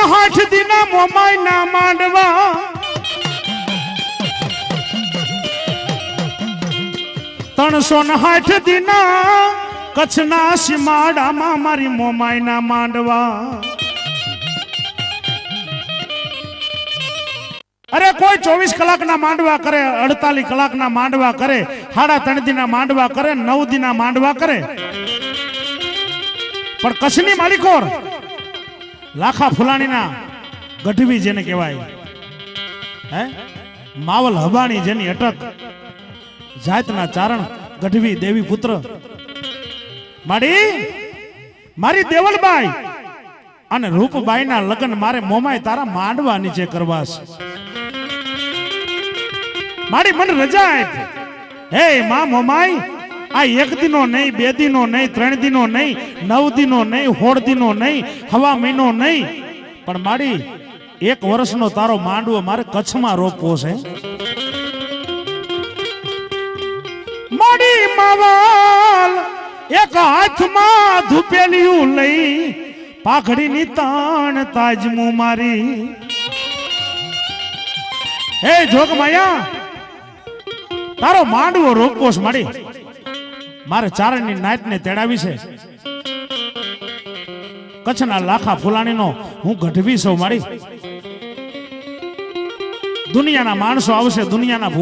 60 દીના મોમાય ના માંડવા 360 દીના કચ્છના સીમાડામાં મારી મોમાય ના માંડવા અરે કોઈ 24 કલાકના માંડવા કરે 48 કલાકના માંડવા કરે 3.5 દીના માંડવા કરે 9 દીના માંડવા કરે પણ કચ્છની માલિકોર લાખા ફુલાણીના ગઢવી જેને કહેવાય હે માવલ હબાણી જેની અટક જાતના ચારણ ગઢવી દેવી પુત્ર મારી દેવલબાઈ અને રૂપબાઈના લગ્ન મારે મોમાય તારા માંડવા નીચે કરવા છે મારી મન રજા આપ હે માં મોમાઈ આ 1 દિનો નહીં 2 દિનો નહીં 3 દિનો નહીં 9 દિનો નહીં 16 દિનો નહીં હવા મહિનો નહીં પણ મારી 1 વર્ષનો તારો માંડવો મારે કચ્છમાં રોપવો છે મારી માવાલ એક હાથમાં ધૂપેલિયું લઈ પાઘડીની તાણ તાજમું મારી હે જોગ માયા તારો માંડવો રોપવો છે મારી મારે ચારણની નાયતને તેડાવી છે કચ્છના લાખા ફુલાણીનો હું ગઢવી છું મારી દુનિયાના માણસો આવશે દુનિયાના